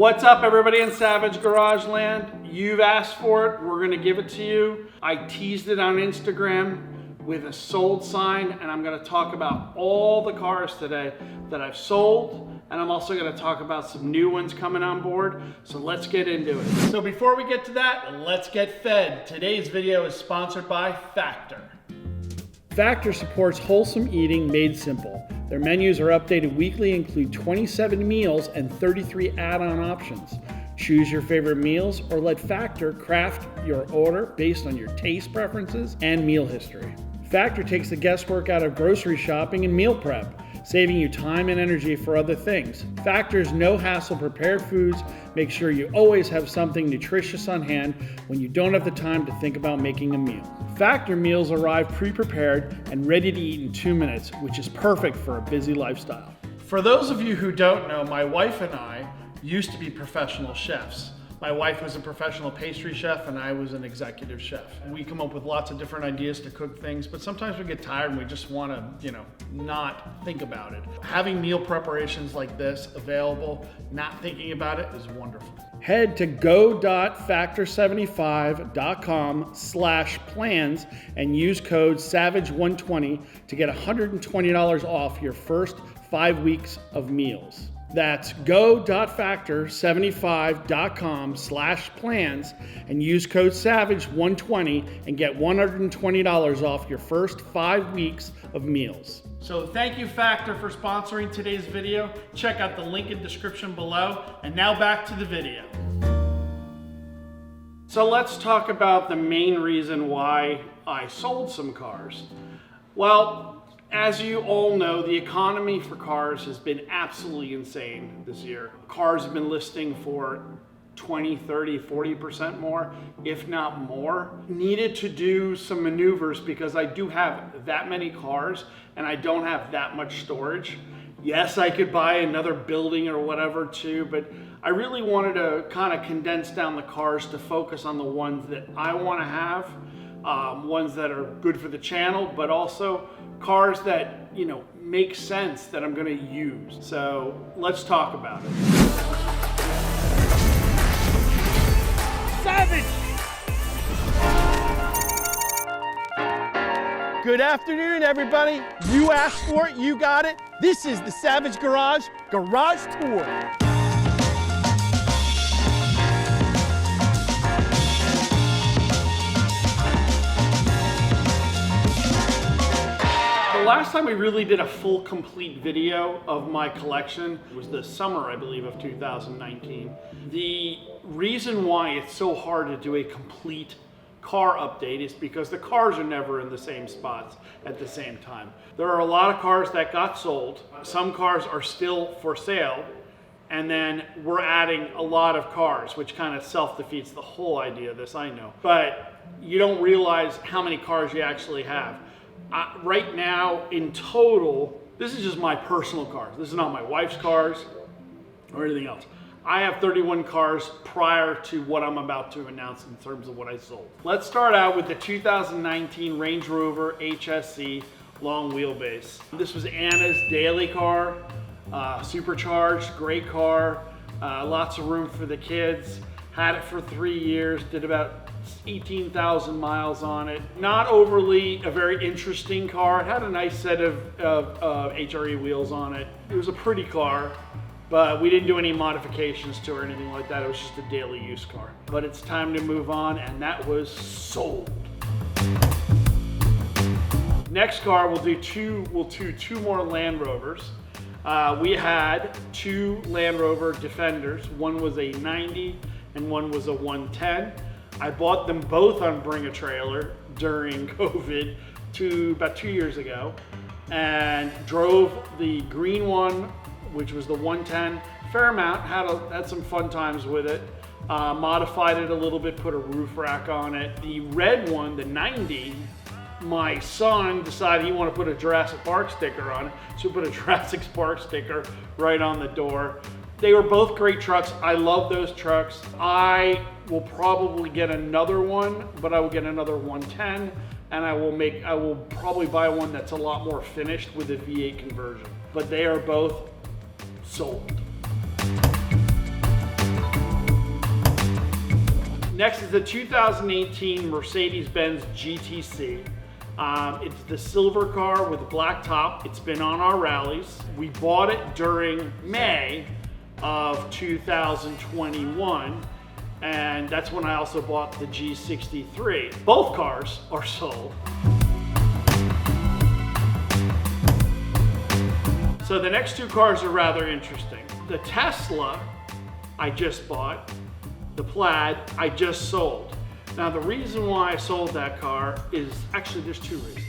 What's up, everybody in Savage Garage Land? You've asked for it, we're gonna give it to you. I teased it on Instagram with a sold sign, and I'm gonna talk about all the cars today that I've sold, and I'm also gonna talk about some new ones coming on board, so let's get into it. So before we get to that, let's get fed. Today's video is sponsored by Factor. Factor supports wholesome eating made simple. Their menus are updated weekly, include 27 meals and 33 add-on options. Choose your favorite meals or let Factor craft your order based on your taste preferences and meal history. Factor takes the guesswork out of grocery shopping and meal prep, saving you time and energy for other things. Factor's no-hassle prepared foods make sure you always have something nutritious on hand when you don't have the time to think about making a meal. Factor meals arrive pre-prepared and ready to eat in 2 minutes, which is perfect for a busy lifestyle. For those of you who don't know, my wife and I used to be professional chefs. My wife was a professional pastry chef and I was an executive chef. We come up with lots of different ideas to cook things, but sometimes we get tired and we just want to, not think about it. Having meal preparations like this available, not thinking about it, is wonderful. Head to go.factor75.com/plans and use code SAVAGE120 to get $120 off your first 5 weeks of meals. That's go.factor75.com/plans and use code SAVAGE120 and get $120 off your first 5 weeks of meals. So thank you, Factor, for sponsoring today's video. Check out the link in the description below. And now back to the video. So let's talk about the main reason why I sold some cars. Well, as you all know, the economy for cars has been absolutely insane this year. Cars have been listing for 20, 30, 40% more, if not more. Needed to do some maneuvers because I do have that many cars and I don't have that much storage. Yes, I could buy another building or whatever too, but I really wanted to kind of condense down the cars to focus on the ones that I want to have, ones that are good for the channel, but also cars that, make sense that I'm going to use. So let's talk about it. Savage! Good afternoon, everybody. You asked for it, you got it. This is the Savage Garage Tour. The last time we really did a full complete video of my collection was the summer, I believe, of 2019. The reason why it's so hard to do a complete car update is because the cars are never in the same spots at the same time. There are a lot of cars that got sold. Some cars are still for sale. And then we're adding a lot of cars, which kind of self-defeats the whole idea of this, I know. But you don't realize how many cars you actually have. Right now, in total, this is just my personal cars. This is not my wife's cars or anything else. I have 31 cars prior to what I'm about to announce in terms of what I sold. Let's start out with the 2019 Range Rover HSC long wheelbase. This was Anna's daily car, supercharged, great car, lots of room for the kids. Had it for 3 years, did about 18,000 miles on it. Not overly a very interesting car. It had a nice set of HRE wheels on it. It was a pretty car, but we didn't do any modifications to it or anything like that. It was just a daily use car. But it's time to move on, and that was sold. Next car, we'll do two more Land Rovers. We had 2 Land Rover Defenders. One was a 90 and one was a 110. I bought them both on Bring a Trailer during COVID about 2 years ago, and drove the green one, which was the 110, fair amount, had some fun times with it, modified it a little bit, put a roof rack on it. The red one, the 90, my son decided he wanted to put a Jurassic Park sticker on it, so we put a Jurassic Park sticker right on the door. They were both great trucks. I love those trucks. I will probably get another one, but I will get another 110, and I will probably buy one that's a lot more finished with a V8 conversion. But they are both sold. Next is the 2018 Mercedes-Benz GTC. It's the silver car with a black top. It's been on our rallies. We bought it during May of 2021, and that's when I also bought the G63. Both cars are sold. So the next two cars are rather interesting. The Tesla I just bought, the Plaid I just sold. Now the reason why I sold that car is, actually there's two reasons.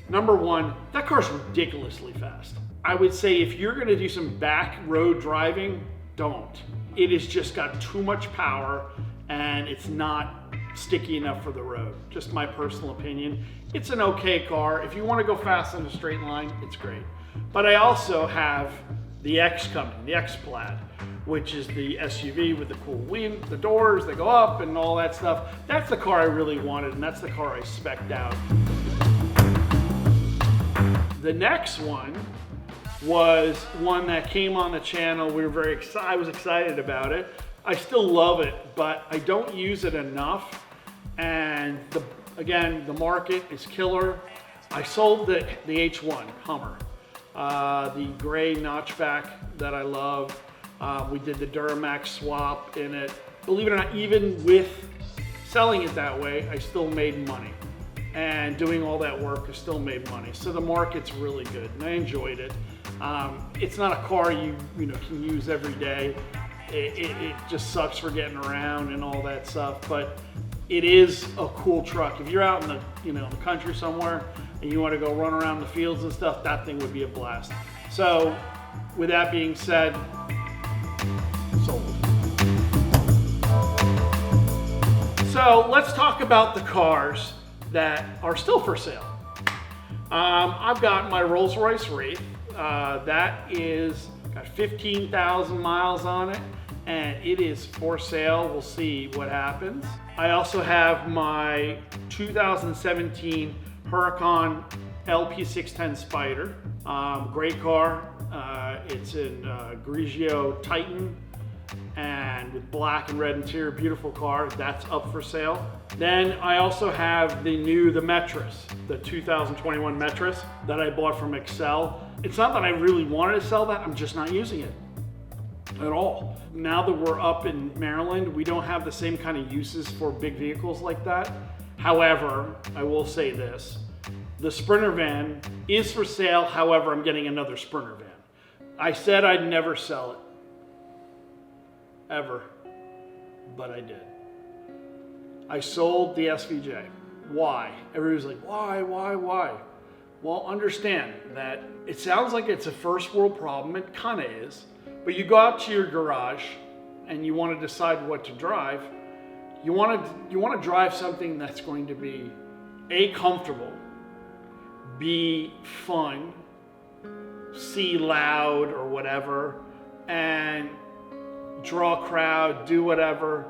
Number one, that car's ridiculously fast. I would say if you're gonna do some back road driving, don't. It has just got too much power and it's not sticky enough for the road. Just my personal opinion. It's an okay car. If you wanna go fast on a straight line, it's great. But I also have the X coming, the X Plaid, which is the SUV with the cool wind, the doors, they go up and all that stuff. That's the car I really wanted, and that's the car I spec'd out. The next one was one that came on the channel. We were very excited, I was excited about it. I still love it, but I don't use it enough. And again, the market is killer. I sold the H1 Hummer. The gray notchback that I love. We did the Duramax swap in it. Believe it or not, even with selling it that way, I still made money. And doing all that work, I still made money. So the market's really good, and I enjoyed it. It's not a car you can use every day. It just sucks for getting around and all that stuff, but it is a cool truck. If you're out in the country somewhere and you want to go run around the fields and stuff, that thing would be a blast. So with that being said, sold. So let's talk about the cars that are still for sale. I've got my Rolls-Royce Wraith. That is got 15,000 miles on it, and it is for sale. We'll see what happens. I also have my 2017 Huracan LP610 Spider. Great car. It's in Grigio Titan and with black and red interior, beautiful car. That's up for sale. Then I also have the Metris, the 2021 Metris that I bought from Excel. It's not that I really wanted to sell that, I'm just not using it at all. Now that we're up in Maryland, we don't have the same kind of uses for big vehicles like that. However, I will say this, the Sprinter van is for sale. However, I'm getting another Sprinter van. I said I'd never sell it, ever, but I did. I sold the SVJ. Why? Everybody's like, why? Well, understand that it sounds like it's a first world problem. It kind of is. But you go out to your garage and you want to decide what to drive. You want to drive something that's going to be A, comfortable, B, fun, C, loud or whatever, and draw a crowd, do whatever.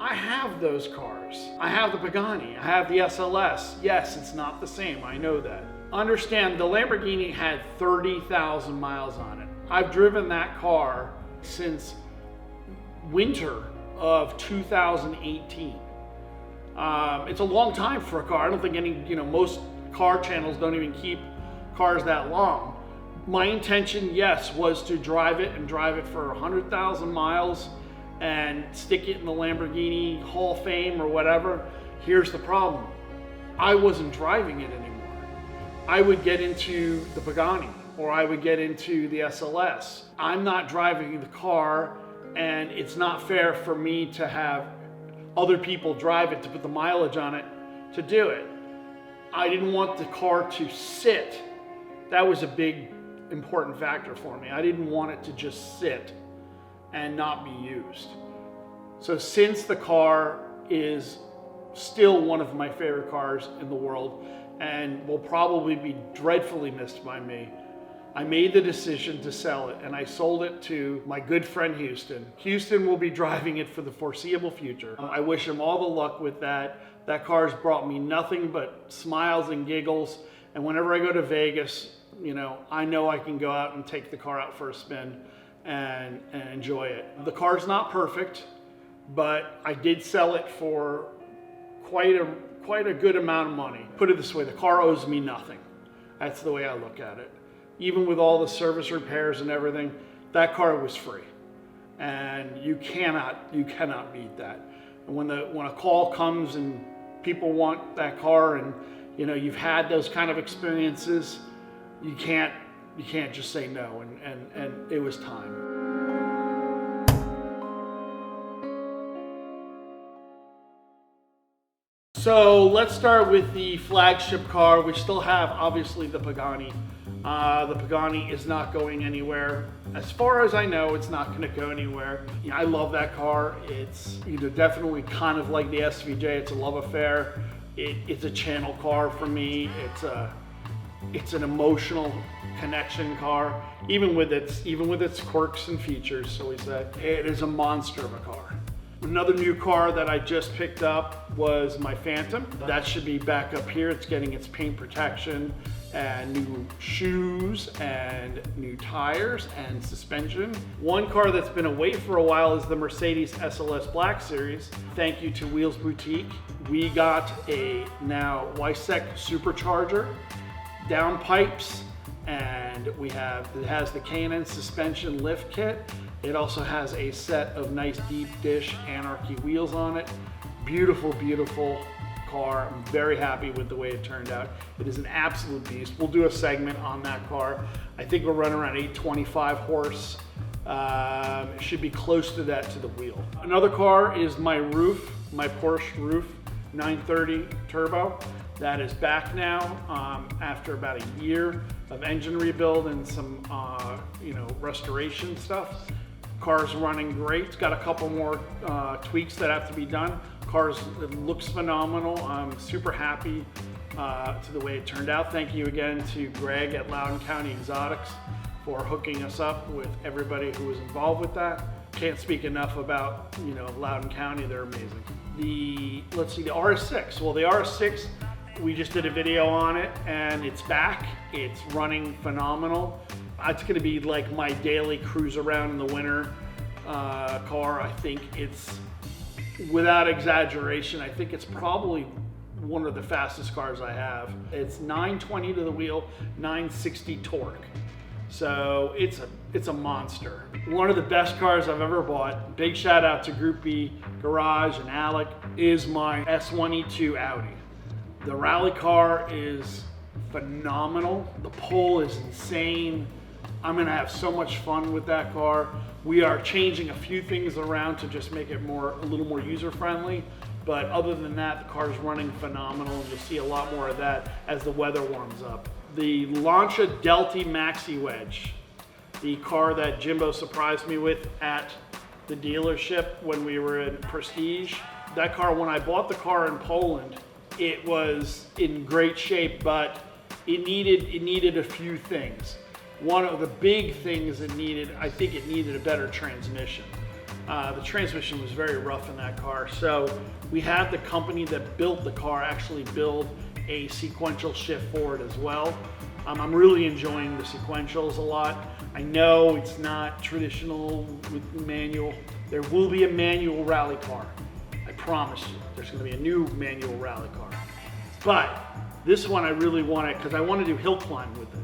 I have those cars. I have the Pagani, I have the SLS. Yes, it's not the same, I know that. Understand, the Lamborghini had 30,000 miles on it. I've driven that car since winter of 2018. It's a long time for a car. I don't think most car channels don't even keep cars that long. My intention, yes, was to drive it for 100,000 miles and stick it in the Lamborghini Hall of Fame or whatever. Here's the problem. I wasn't driving it anymore. I would get into the Pagani or I would get into the SLS. I'm not driving the car, and it's not fair for me to have other people drive it to put the mileage on it to do it. I didn't want the car to sit. That was a big important factor for me. I didn't want it to just sit and not be used. So since the car is still one of my favorite cars in the world and will probably be dreadfully missed by me, I made the decision to sell it, and I sold it to my good friend Houston. Houston will be driving it for the foreseeable future. I wish him all the luck with that. That car's brought me nothing but smiles and giggles, and whenever I go to Vegas, I know I can go out and take the car out for a spin and enjoy it. The car's not perfect. but I did sell it for quite a good amount of money. Put it this way, the car owes me nothing. That's the way I look at it. Even with all the service repairs and everything, that car was free. And you cannot beat that. And when a call comes and people want that car, and you know you've had those kind of experiences, you can't just say no, and it was time. So let's start with the flagship car. We still have, obviously, the Pagani. The Pagani is not going anywhere. As far as I know, it's not going to go anywhere. You know, I love that car. It's definitely kind of like the SVJ. It's a love affair. It's a channel car for me. It's an emotional connection car, even with its quirks and features. So we say it is a monster of a car. Another new car that I just picked up was my Phantom. That should be back up here. It's getting its paint protection and new shoes and new tires and suspension. One car that's been away for a while is the Mercedes SLS Black Series. Thank you to Wheels Boutique. We got a now WISEC supercharger, downpipes, and it has the K&N suspension lift kit. It also has a set of nice deep dish Anarchy wheels on it. Beautiful, beautiful car. I'm very happy with the way it turned out. It is an absolute beast. We'll do a segment on that car. I think we'll run around 825 horse. It should be close to that to the wheel. Another car is my roof, my Porsche roof 930 Turbo. That is back now after about a year of engine rebuild and some restoration stuff. Car's running great. It's got a couple more tweaks that have to be done. It looks phenomenal. I'm super happy to the way it turned out. Thank you again to Greg at Loudoun County Exotics for hooking us up with everybody who was involved with that. Can't speak enough about Loudoun County. They're amazing. The RS6. Well, the RS6, we just did a video on it and it's back. It's running phenomenal. It's going to be like my daily cruise around in the winter car. I think it's, without exaggeration, I think it's probably one of the fastest cars I have. It's 920 to the wheel, 960 torque. So it's a monster. One of the best cars I've ever bought. Big shout out to Group B Garage and Alec, is my S1E2 Audi. The rally car is phenomenal. The pull is insane. I'm gonna have so much fun with that car. We are changing a few things around to just make it a little more user-friendly. But other than that, the car's running phenomenal, and you'll see a lot more of that as the weather warms up. The Lancia Delta Maxi Wedge, the car that Jimbo surprised me with at the dealership when we were in Prestige. That car, when I bought the car in Poland, it was in great shape, but it needed a few things. One of the big things I think it needed a better transmission. The transmission was very rough in that car. So we had the company that built the car actually build a sequential shift forward as well. I'm really enjoying the sequentials a lot. I know it's not traditional with manual. There will be a manual rally car. I promise you, there's gonna be a new manual rally car. But this one I really want it because I want to do hill climb with it.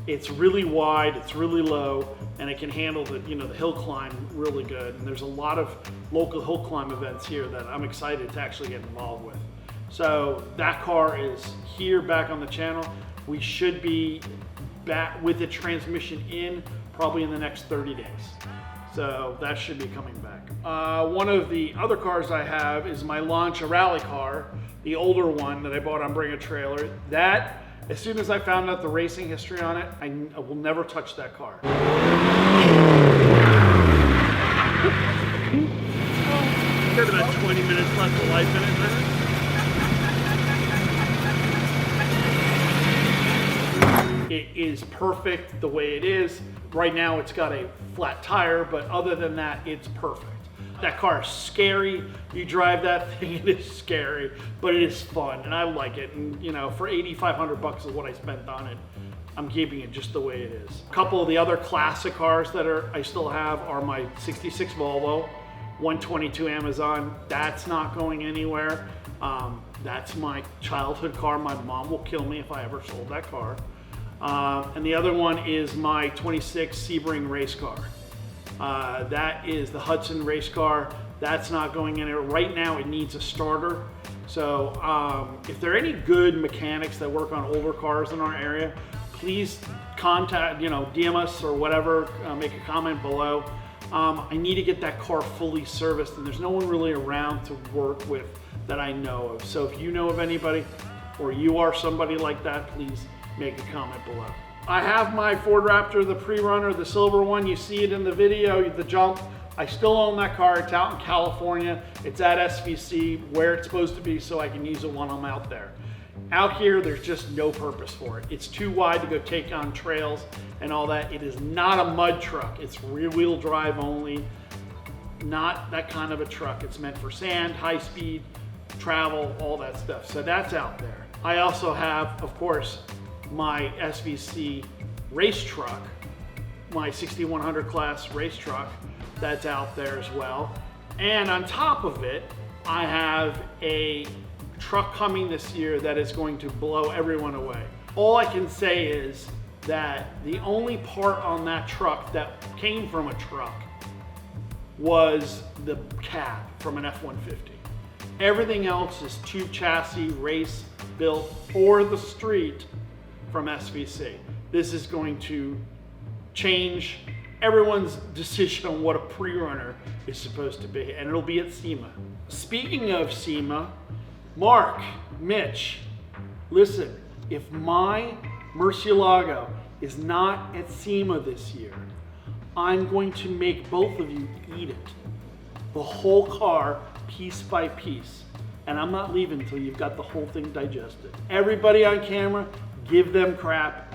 It's really wide, it's really low, and it can handle the hill climb really good. And there's a lot of local hill climb events here that I'm excited to actually get involved with. So that car is here back on the channel. We should be back with the transmission in probably in the next 30 days. So that should be coming back. One of the other cars I have is my Lancia rally car, the older one that I bought on Bring a Trailer. That, as soon as I found out the racing history on it, I will never touch that car. Got about 20 minutes left of life in it. It is perfect the way it is. Right now it's got a flat tire, but other than that, it's perfect. That car is scary. You drive that thing, it is scary, but it is fun, and I like it. And for $8,500 is what I spent on it. I'm keeping it just the way it is. A couple of the other classic cars that I still have are my '66 Volvo, 122 Amazon, that's not going anywhere. That's my childhood car. My mom will kill me if I ever sold that car. And the other one is my 26 Sebring race car. That is the Hudson race car. That's not going anywhere. Right now it needs a starter. So if there are any good mechanics that work on older cars in our area, please contact, DM us or whatever, make a comment below. I need to get that car fully serviced, and there's no one really around to work with that I know of. So if you know of anybody, or you are somebody like that, please make a comment below. I have my Ford Raptor, the pre-runner, the silver one. You see it in the video, the jump. I still own that car. It's out in California. It's at SVC, where it's supposed to be, so I can use it when I'm out there. Out here, there's just no purpose for it. It's too wide to go take on trails and all that. It is not a mud truck. It's rear-wheel drive only. Not that kind of a truck. It's meant for sand, high speed, travel, all that stuff. So that's out there. I also have, of course, my SVC race truck, my 6100 class race truck, that's out there as well. And on top of it, I have a truck coming this year that is going to blow everyone away. All I can say is that the only part on that truck that came from a truck was the cab from an F-150. Everything else is tube chassis, race built for the street from SVC. This is going to change everyone's decision on what a pre-runner is supposed to be, and it'll be at SEMA. Speaking of SEMA, Mark, Mitch, listen, if my Murcielago is not at SEMA this year, I'm going to make both of you eat it. The whole car, piece by piece. And I'm not leaving until you've got the whole thing digested. Everybody on camera, give them crap,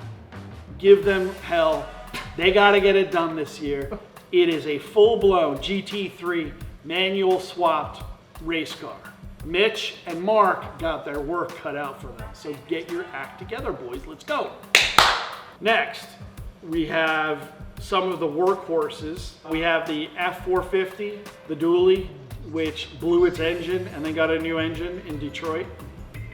give them hell. They gotta get it done this year. It is a full-blown GT3 manual swapped race car. Mitch and Mark got their work cut out for them. So get your act together, boys. Let's go. Next, we have some of the workhorses. We have the F450, the dually, which blew its engine and then got a new engine in Detroit,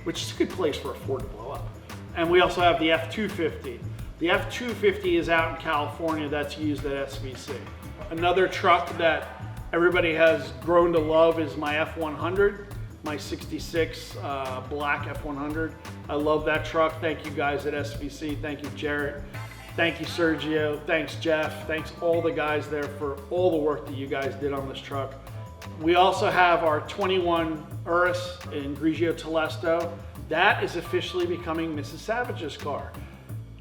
which is a good place for a Ford to blow up. And we also have the F250. The F250 is out in California. That's used at SVC. Another truck that everybody has grown to love is my F100, my 66 black F100. I love that truck. Thank you guys at SVC. Thank you, Jarrett. Thank you, Sergio. Thanks, Jeff. Thanks all the guys there for all the work that you guys did on this truck. We also have our 21 Urus in Grigio Telesto. That is officially becoming Mrs. Savage's car.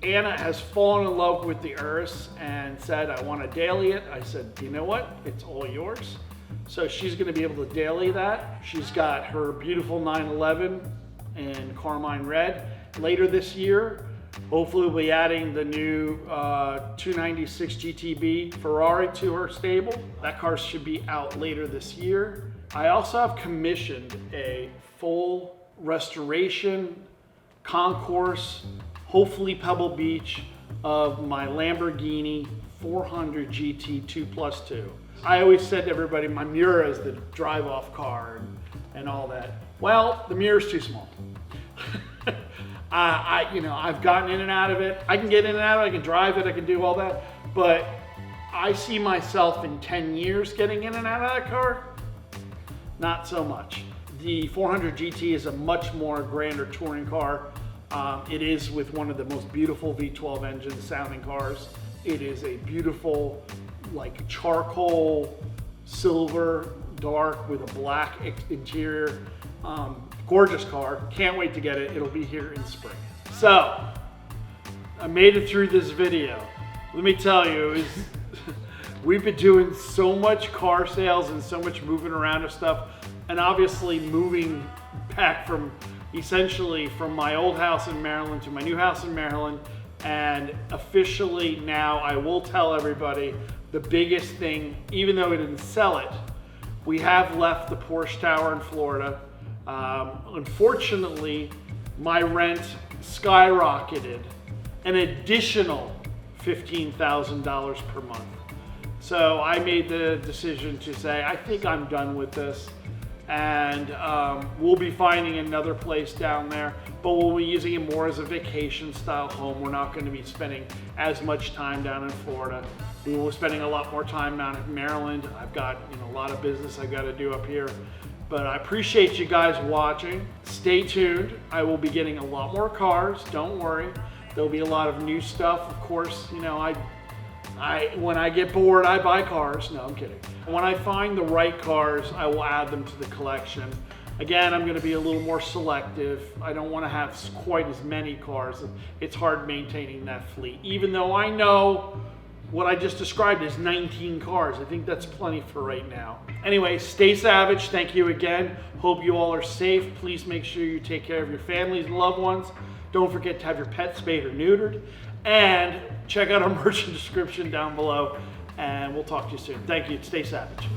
Anna has fallen in love with the Urus and said, I want to daily it. I said, you know what? It's all yours. So she's going to be able to daily that. She's got her beautiful 911 in carmine red. Later this year, hopefully we'll be adding the new 296 GTB Ferrari to her stable. That car should be out later this year. I also have commissioned a full restoration, concourse, hopefully Pebble Beach, of my Lamborghini 400 GT 2+2. I always said to everybody, my Miura is the drive-off car and all that. Well, the Miura's too small. I've gotten in and out of it. I can get in and out of it, I can drive it, I can do all that, but I see myself in 10 years getting in and out of that car, not so much. The 400 GT is a much more grander touring car. It is with one of the most beautiful V12 engine sounding cars. It is a beautiful, like charcoal, silver, dark with a black interior. Gorgeous car, can't wait to get it. It'll be here in spring. So, I made it through this video. Let me tell you, we've been doing so much car sales and so much moving around of stuff, and obviously moving back from essentially from my old house in Maryland to my new house in Maryland, and officially now I will tell everybody the biggest thing, even though we didn't sell it, we have left the Porsche Tower in Florida. Unfortunately, my rent skyrocketed an additional $15,000 per month. So I made the decision to say, I think I'm done with this. And we'll be finding another place down there, but we'll be using it more as a vacation style home. We're not going to be spending as much time down in Florida. We will be spending a lot more time down in Maryland. I've got a lot of business I've got to do up here. But I appreciate you guys watching. Stay tuned. I will be getting a lot more cars. Don't worry. There'll be a lot of new stuff. Of course, when I get bored, I buy cars. No, I'm kidding. When I find the right cars, I will add them to the collection. Again, I'm going to be a little more selective. I don't want to have quite as many cars. It's hard maintaining that fleet. Even though I know what I just described is 19 cars. I think that's plenty for right now. Anyway, stay savage. Thank you again. Hope you all are safe. Please make sure you take care of your families and loved ones. Don't forget to have your pet spayed or neutered. And check out our merch description down below. And we'll talk to you soon. Thank you. Stay savage.